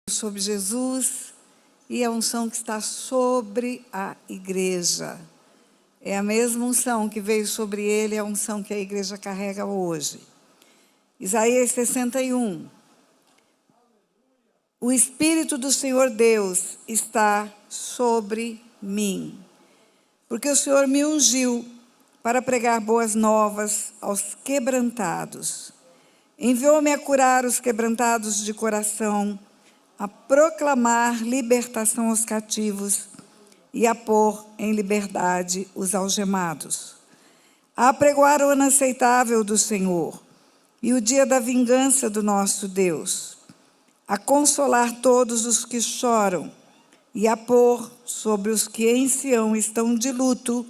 sobre Jesus e a unção que está sobre a igreja. É a mesma unção que veio sobre ele, é a unção que a igreja carrega hoje. Isaías 61. O Espírito do Senhor Deus está sobre mim, porque o Senhor me ungiu para pregar boas novas aos quebrantados. Enviou-me a curar os quebrantados de coração, a proclamar libertação aos cativos e a pôr em liberdade os algemados, a apregoar o ano aceitável do Senhor e o dia da vingança do nosso Deus, a consolar todos os que choram e a pôr sobre os que em Sião estão de luto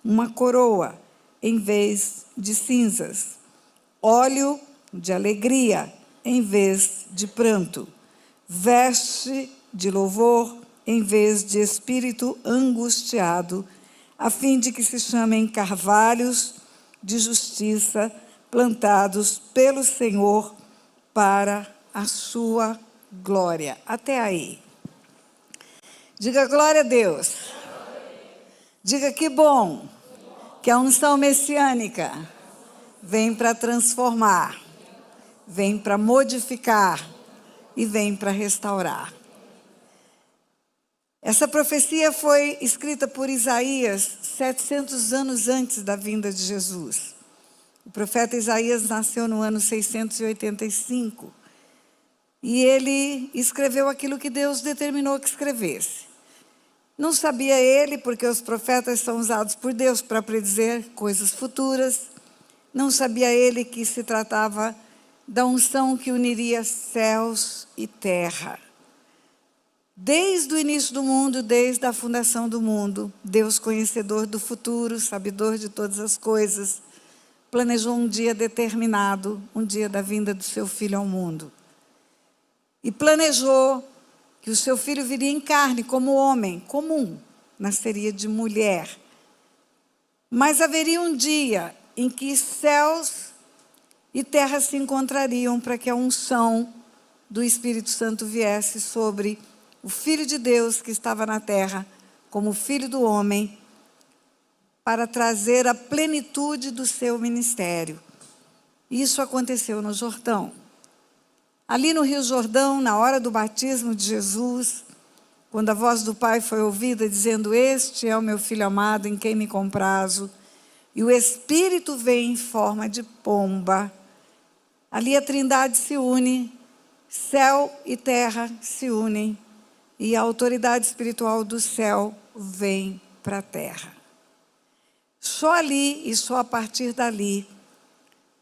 uma coroa em vez de cinzas, óleo de alegria em vez de pranto, veste de louvor em vez de espírito angustiado, a fim de que se chamem carvalhos de justiça plantados pelo Senhor para a sua glória. Até aí. Diga glória a Deus. Diga que bom que a unção messiânica vem para transformar, vem para modificar e vem para restaurar. Essa profecia foi escrita por Isaías 700 anos antes da vinda de Jesus. O profeta Isaías nasceu no ano 685 e ele escreveu aquilo que Deus determinou que escrevesse. Não sabia ele, porque os profetas são usados por Deus para predizer coisas futuras. Não sabia ele que se tratava da unção que uniria céus e terra. Desde o início do mundo, desde a fundação do mundo, Deus, conhecedor do futuro, sabedor de todas as coisas, planejou um dia determinado, um dia da vinda do seu Filho ao mundo. E planejou que o seu Filho viria em carne como homem comum, nasceria de mulher. Mas haveria um dia em que céus e terra se encontrariam para que a unção do Espírito Santo viesse sobre o Filho de Deus que estava na terra, como Filho do homem, para trazer a plenitude do seu ministério. Isso aconteceu no Jordão. Ali no Rio Jordão, na hora do batismo de Jesus, quando a voz do Pai foi ouvida dizendo: "Este é o meu Filho amado, em quem me comprazo", e o Espírito vem em forma de pomba, ali a Trindade se une, céu e terra se unem, e a autoridade espiritual do céu vem para a terra. Só ali e só a partir dali,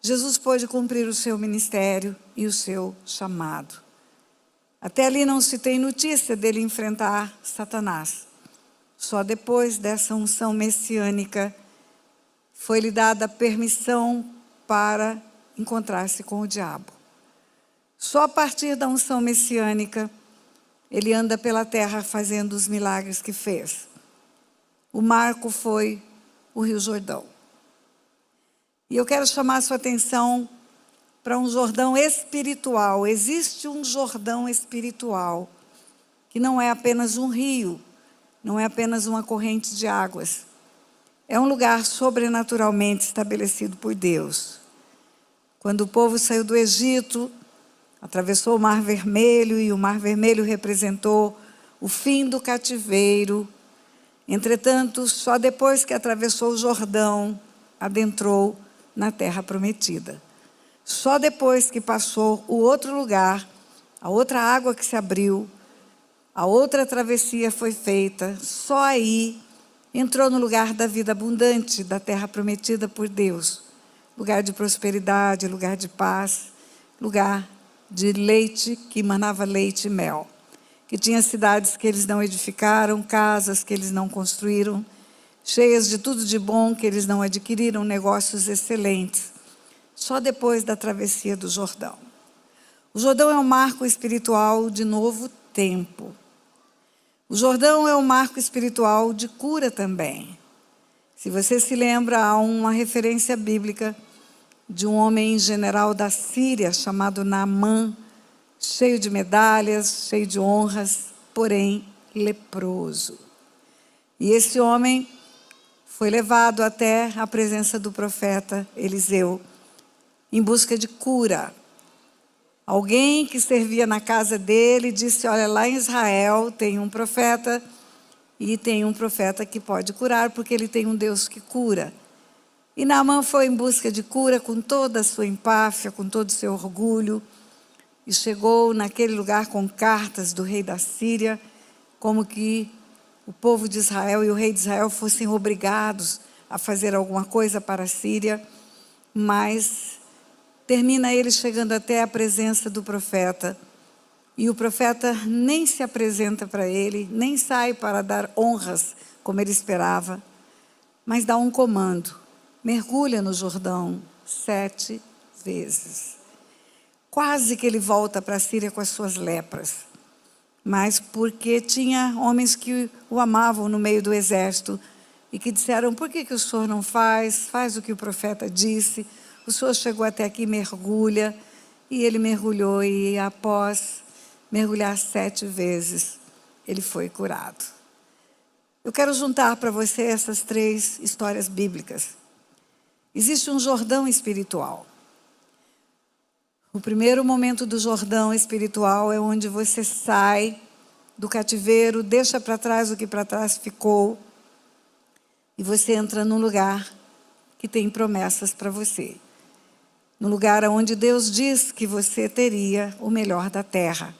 Jesus pôde cumprir o seu ministério e o seu chamado. Até ali não se tem notícia dele enfrentar Satanás. Só depois dessa unção messiânica foi-lhe dada permissão para encontrar-se com o diabo. Só a partir da unção messiânica, ele anda pela terra fazendo os milagres que fez. O marco foi o Rio Jordão. E eu quero chamar a sua atenção para um Jordão espiritual. Existe um Jordão espiritual, que não é apenas um rio, não é apenas uma corrente de águas. É um lugar sobrenaturalmente estabelecido por Deus. Quando o povo saiu do Egito, atravessou o Mar Vermelho, e o Mar Vermelho representou o fim do cativeiro. Entretanto, só depois que atravessou o Jordão, adentrou na terra prometida. Só depois que passou o outro lugar, a outra água que se abriu, a outra travessia foi feita, só aí entrou no lugar da vida abundante, da terra prometida por Deus. Lugar de prosperidade, lugar de paz, lugar de leite que manava leite e mel. Que tinha cidades que eles não edificaram, casas que eles não construíram, cheias de tudo de bom que eles não adquiriram, negócios excelentes. Só depois da travessia do Jordão. O Jordão é um marco espiritual de novo tempo. O Jordão é um marco espiritual de cura também. Se você se lembra, há uma referência bíblica de um homem general da Síria chamado Naamã, cheio de medalhas, cheio de honras, porém leproso. E esse homem foi levado até a presença do profeta Eliseu, em busca de cura. Alguém que servia na casa dele disse: olha, lá em Israel tem um profeta, e tem um profeta que pode curar, porque ele tem um Deus que cura. E Naamã foi em busca de cura com toda a sua empáfia, com todo o seu orgulho, e chegou naquele lugar com cartas do rei da Síria, como que o povo de Israel e o rei de Israel fossem obrigados a fazer alguma coisa para a Síria, mas termina ele chegando até a presença do profeta, e o profeta nem se apresenta para ele, nem sai para dar honras como ele esperava, mas dá um comando: mergulha no Jordão 7 vezes. Quase que ele volta para a Síria com as suas lepras, mas porque tinha homens que o amavam no meio do exército e que disseram: por que o senhor não faz o que o profeta disse? O senhor chegou até aqui, mergulha. E ele mergulhou, e após mergulhar 7 vezes, ele foi curado. Eu quero juntar para você essas 3 histórias bíblicas. Existe um Jordão espiritual. O primeiro momento do Jordão espiritual é onde você sai do cativeiro, deixa para trás o que para trás ficou, e você entra num lugar que tem promessas para você. No lugar onde Deus diz que você teria o melhor da terra.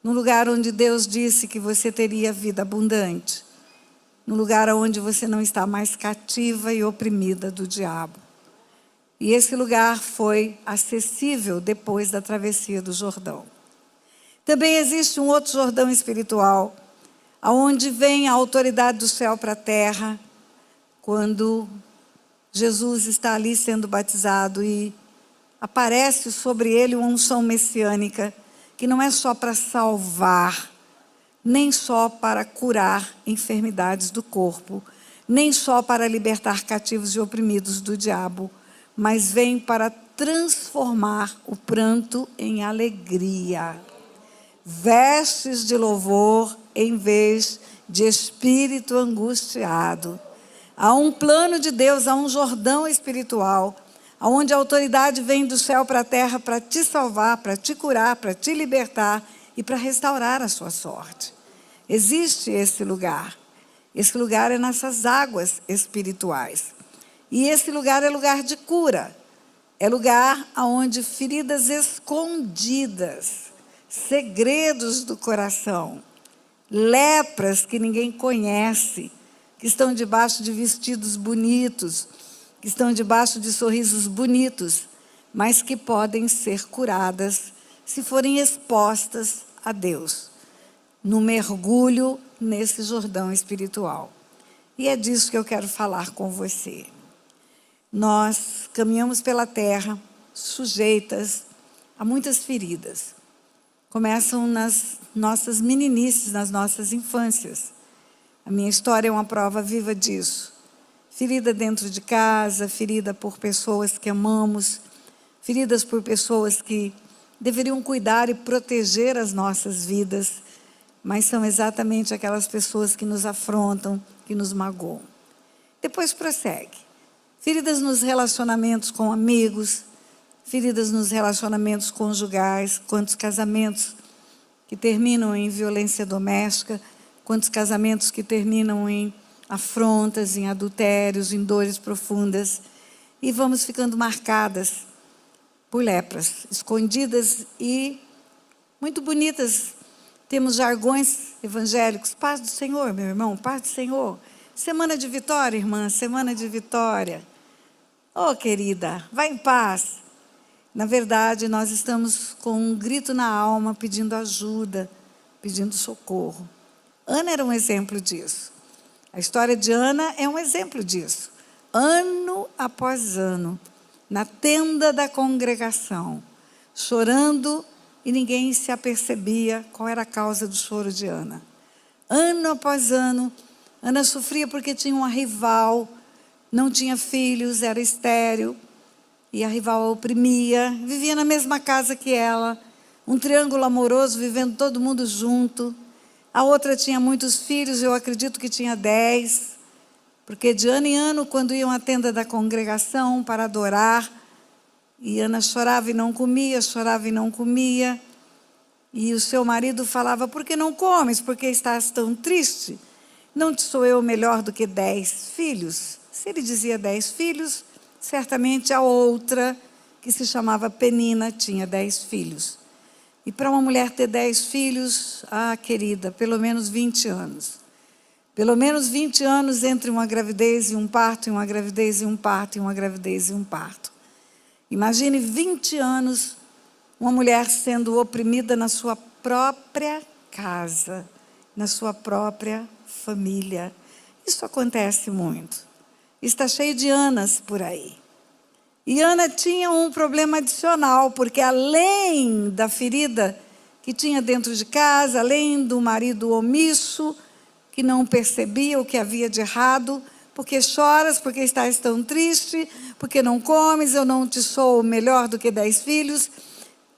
No lugar onde Deus disse que você teria vida abundante. No lugar onde você não está mais cativa e oprimida do diabo. E esse lugar foi acessível depois da travessia do Jordão. Também existe um outro Jordão espiritual, aonde vem a autoridade do céu para a terra, quando Jesus está ali sendo batizado e aparece sobre ele uma unção messiânica, que não é só para salvar, nem só para curar enfermidades do corpo, nem só para libertar cativos e oprimidos do diabo, mas vem para transformar o pranto em alegria. Vestes de louvor em vez de espírito angustiado. Há um plano de Deus, há um Jordão espiritual, onde a autoridade vem do céu para a terra para te salvar, para te curar, para te libertar e para restaurar a sua sorte. Existe esse lugar. Esse lugar é nessas águas espirituais. E esse lugar é lugar de cura. É lugar onde feridas escondidas, segredos do coração, lepras que ninguém conhece, que estão debaixo de vestidos bonitos, que estão debaixo de sorrisos bonitos, mas que podem ser curadas se forem expostas a Deus, no mergulho nesse Jordão espiritual. E é disso que eu quero falar com você. Nós caminhamos pela terra sujeitas a muitas feridas. Começam nas nossas meninices, nas nossas infâncias. A minha história é uma prova viva disso. Ferida dentro de casa, ferida por pessoas que amamos, feridas por pessoas que deveriam cuidar e proteger as nossas vidas, mas são exatamente aquelas pessoas que nos afrontam, que nos magoam. Depois prossegue. Feridas nos relacionamentos com amigos, feridas nos relacionamentos conjugais, quantos casamentos que terminam em violência doméstica, quantos casamentos que terminam em afrontas, em adultérios, em dores profundas, e vamos ficando marcadas por lepras, escondidas e muito bonitas. Temos jargões evangélicos: paz do Senhor, meu irmão, paz do Senhor. Semana de vitória, irmã, semana de vitória. Oh, querida, vá em paz. Na verdade, nós estamos com um grito na alma, pedindo ajuda, pedindo socorro. Ana era um exemplo disso. A história de Ana é um exemplo disso. Ano após ano, na tenda da congregação, chorando, e ninguém se apercebia qual era a causa do choro de Ana. Ano após ano, Ana sofria porque tinha uma rival, não tinha filhos, era estéril, e a rival a oprimia, vivia na mesma casa que ela, Um triângulo amoroso, vivendo todo mundo junto. A outra tinha muitos filhos, eu acredito que tinha 10, porque de ano em ano, quando iam à tenda da congregação para adorar, e Ana chorava e não comia, chorava e não comia, e o seu marido falava: por que não comes? Por que estás tão triste? Não te sou eu melhor do que 10 filhos? Se ele dizia 10 filhos, certamente a outra, que se chamava Penina, tinha 10 filhos. E para uma mulher ter 10 filhos, querida, pelo menos 20 anos. Pelo menos 20 anos entre uma gravidez e um parto, e uma gravidez e um parto, e uma gravidez e um parto. Imagine 20 anos, uma mulher sendo oprimida na sua própria casa, na sua própria família. Isso acontece muito. Está cheio de Anas por aí. E Ana tinha um problema adicional, porque além da ferida que tinha dentro de casa, além do marido omisso, que não percebia o que havia de errado, porque choras, porque estás tão triste, porque não comes, eu não te sou melhor do que 10 filhos,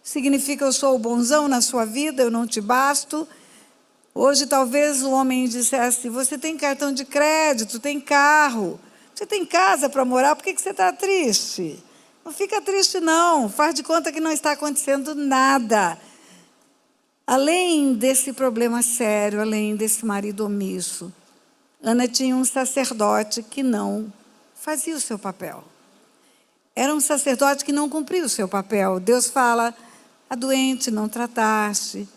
significa eu sou o bonzão na sua vida, eu não te basto. Hoje talvez o homem dissesse: você tem cartão de crédito, tem carro, você tem casa para morar, por que você está triste? Não fica triste não, faz de conta que não está acontecendo nada. Além desse problema sério, além desse marido omisso, Ana tinha um sacerdote que não fazia o seu papel. Era um sacerdote que não cumpria o seu papel. Deus fala: a doente não trataste,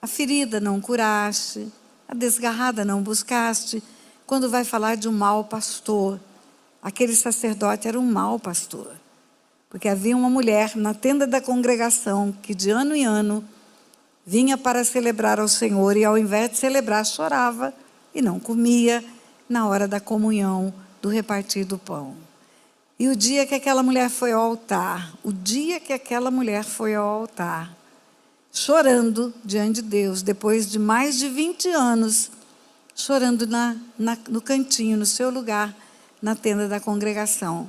a ferida não curaste, a desgarrada não buscaste. Quando vai falar de um mau pastor, aquele sacerdote era um mau pastor. Porque havia uma mulher na tenda da congregação que de ano em ano vinha para celebrar ao Senhor e ao invés de celebrar chorava e não comia na hora da comunhão, do repartir do pão. E o dia que aquela mulher foi ao altar, chorando diante de Deus, depois de mais de 20 anos, chorando no cantinho, no seu lugar, na tenda da congregação,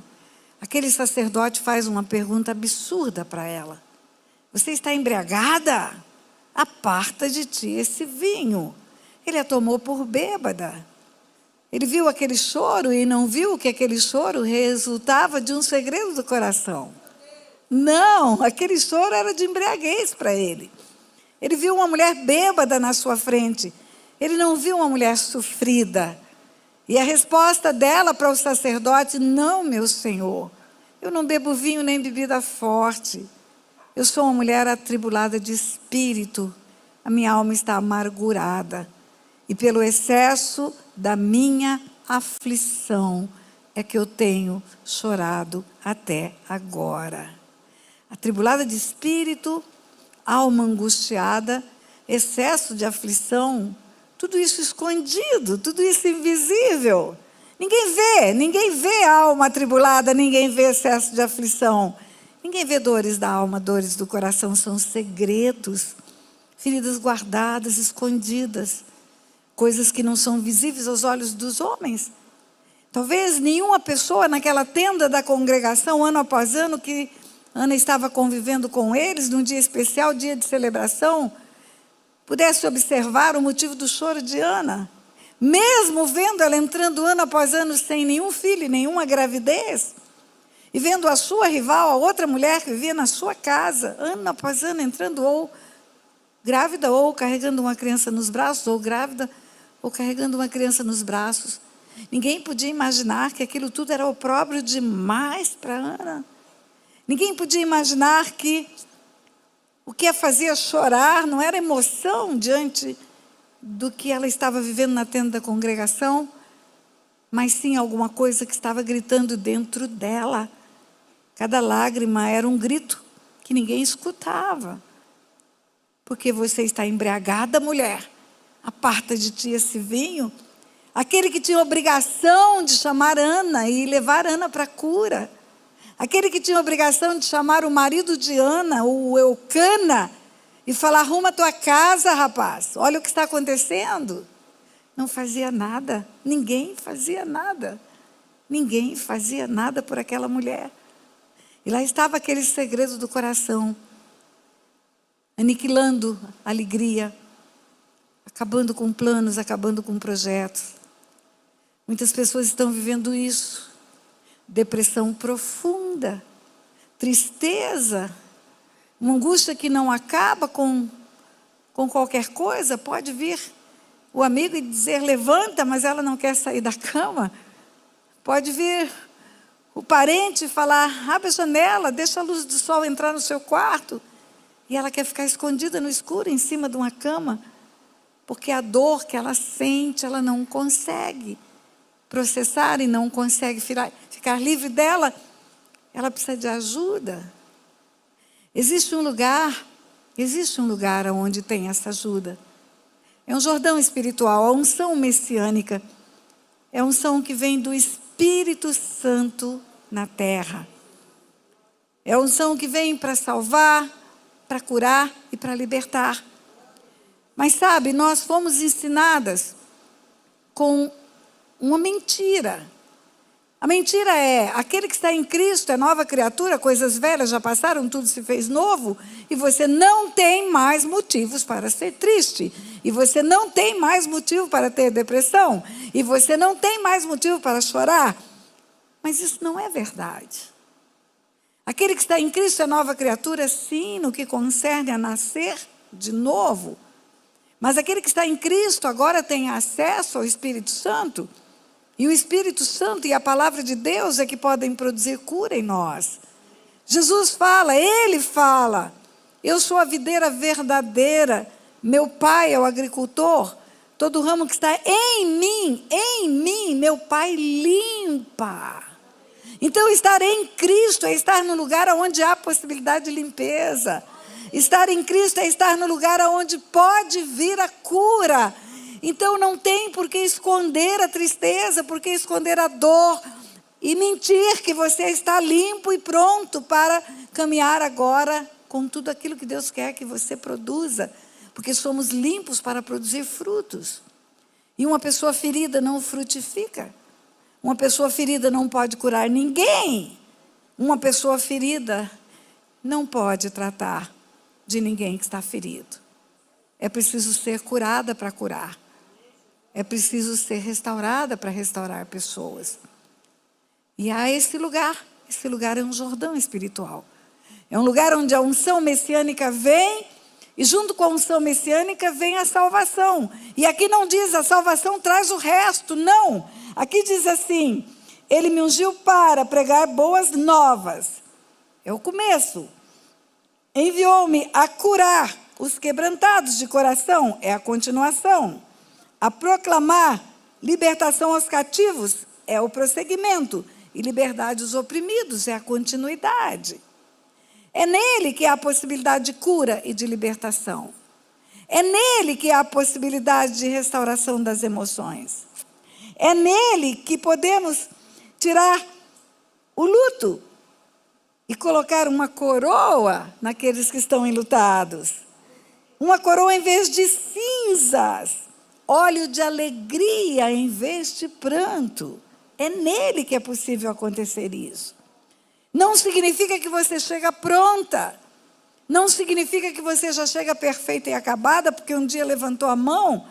aquele sacerdote faz uma pergunta absurda para ela: você está embriagada? Aparta de ti esse vinho. Ele a tomou por bêbada. Ele viu aquele choro e não viu que aquele choro resultava de um segredo do coração. Não, aquele choro era de embriaguez para ele. Ele viu uma mulher bêbada na sua frente. Ele não viu uma mulher sofrida. E a resposta dela para o sacerdote: não, meu senhor, eu não bebo vinho nem bebida forte. Eu sou uma mulher atribulada de espírito. A minha alma está amargurada. E pelo excesso da minha aflição é que eu tenho chorado até agora. Atribulada de espírito, alma angustiada, excesso de aflição, tudo isso escondido, tudo isso invisível. Ninguém vê a alma atribulada, ninguém vê excesso de aflição. Ninguém vê dores da alma, dores do coração, são segredos, feridas guardadas, escondidas, coisas que não são visíveis aos olhos dos homens. Talvez nenhuma pessoa naquela tenda da congregação, ano após ano, que Ana estava convivendo com eles, num dia especial, dia de celebração, pudesse observar o motivo do choro de Ana. Mesmo vendo ela entrando ano após ano sem nenhum filho, nenhuma gravidez, e vendo a sua rival, a outra mulher que vivia na sua casa, ano após ano, entrando ou grávida, ou carregando uma criança nos braços, ou grávida, ou carregando uma criança nos braços. Ninguém podia imaginar que aquilo tudo era opróbrio demais para Ana. Ninguém podia imaginar que o que a fazia chorar não era emoção diante do que ela estava vivendo na tenda da congregação, mas sim alguma coisa que estava gritando dentro dela. Cada lágrima era um grito que ninguém escutava. Porque você está embriagada, mulher? Aparta de ti esse vinho. Aquele que tinha obrigação de chamar Ana e levar Ana para a cura. Aquele que tinha obrigação de chamar o marido de Ana, o Eucana, e falar: arruma a tua casa, rapaz. Olha o que está acontecendo. Não fazia nada. Ninguém fazia nada. Ninguém fazia nada por aquela mulher. E lá estava aquele segredo do coração. aniquilando a alegria, acabando com planos, acabando com projetos. Muitas pessoas estão vivendo isso. Depressão profunda, tristeza, uma angústia que não acaba com qualquer coisa. Pode vir o amigo e dizer, levanta, mas ela não quer sair da cama. Pode vir o parente falar, abre a janela, deixa a luz do sol entrar no seu quarto. E ela quer ficar escondida no escuro, em cima de uma cama, porque a dor que ela sente, ela não consegue processar e não consegue ficar livre dela. Ela precisa de ajuda. Existe um lugar onde tem essa ajuda. É um Jordão espiritual, a unção messiânica. É a unção que vem do Espírito Santo na terra. É a unção que vem para salvar, para curar e para libertar. Mas sabe, nós fomos ensinadas com uma mentira. A mentira é, aquele que está em Cristo é nova criatura, coisas velhas já passaram, tudo se fez novo, e você não tem mais motivos para ser triste, e você não tem mais motivo para ter depressão, e você não tem mais motivo para chorar. Mas isso não é verdade. Aquele que está em Cristo é nova criatura, sim, no que concerne a nascer de novo. Mas aquele que está em Cristo agora tem acesso ao Espírito Santo. E o Espírito Santo e a palavra de Deus é que podem produzir cura em nós. Jesus fala, Ele fala, eu sou a videira verdadeira, meu Pai é o agricultor, todo ramo que está em mim, meu Pai limpa. Então estar em Cristo é estar no lugar onde há possibilidade de limpeza. Estar em Cristo é estar no lugar onde pode vir a cura. Então não tem por que esconder a tristeza, por que esconder a dor e mentir que você está limpo e pronto para caminhar agora com tudo aquilo que Deus quer que você produza, porque somos limpos para produzir frutos. E uma pessoa ferida não frutifica. Uma pessoa ferida não pode curar ninguém. Uma pessoa ferida não pode tratar de ninguém que está ferido. É preciso ser curada para curar. É preciso ser restaurada para restaurar pessoas. E há esse lugar é um Jordão espiritual. É um lugar onde a unção messiânica vem, e junto com a unção messiânica vem a salvação. E aqui não diz, a salvação traz o resto, não. Aqui diz assim, Ele me ungiu para pregar boas novas. É o começo. Enviou-me a curar os quebrantados de coração, é a continuação. A proclamar libertação aos cativos é o prosseguimento. E liberdade aos oprimidos é a continuidade. É nele que há a possibilidade de cura e de libertação. É nele que há a possibilidade de restauração das emoções. É nele que podemos tirar o luto e colocar uma coroa naqueles que estão enlutados. Uma coroa em vez de cinzas. Óleo de alegria em vez de pranto. É nele que é possível acontecer isso. Não significa que você chega pronta. Não significa que você já chega perfeita e acabada, porque um dia levantou a mão.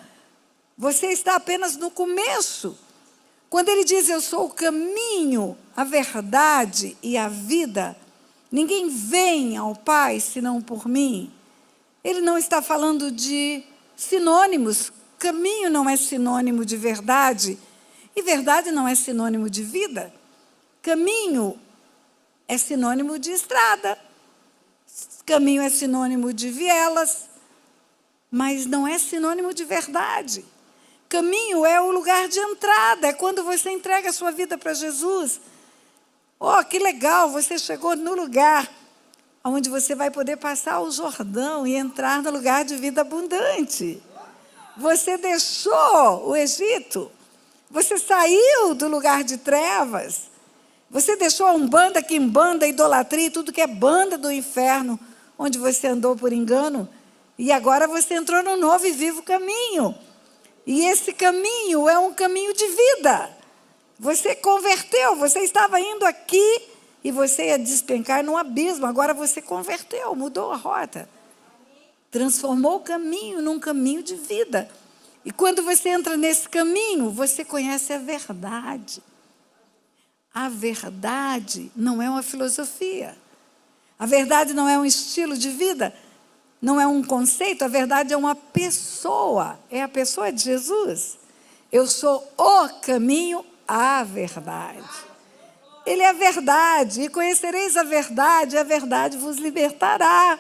Você está apenas no começo. Quando ele diz, eu sou o caminho, a verdade e a vida, ninguém vem ao Pai senão por mim. Ele não está falando de sinônimos. Caminho não é sinônimo de verdade, e verdade não é sinônimo de vida. Caminho é sinônimo de estrada, caminho é sinônimo de vielas, mas não é sinônimo de verdade. Caminho é o lugar de entrada, é quando você entrega a sua vida para Jesus. Oh, que legal, você chegou no lugar onde você vai poder passar o Jordão e entrar no lugar de vida abundante. Você deixou o Egito, você saiu do lugar de trevas, você deixou a umbanda, quimbanda, idolatria, tudo que é banda do inferno, onde você andou por engano, e agora você entrou no novo e vivo caminho. E esse caminho é um caminho de vida. Você converteu, você estava indo aqui e você ia despencar num abismo, agora você converteu, mudou a rota. transformou o caminho num caminho de vida. E quando você entra nesse caminho, você conhece a verdade. A verdade não é uma filosofia. A verdade não é um estilo de vida. Não é um conceito. A verdade é uma pessoa. É a pessoa de Jesus. Eu sou o caminho à verdade. Ele é a verdade. E conhecereis a verdade vos libertará.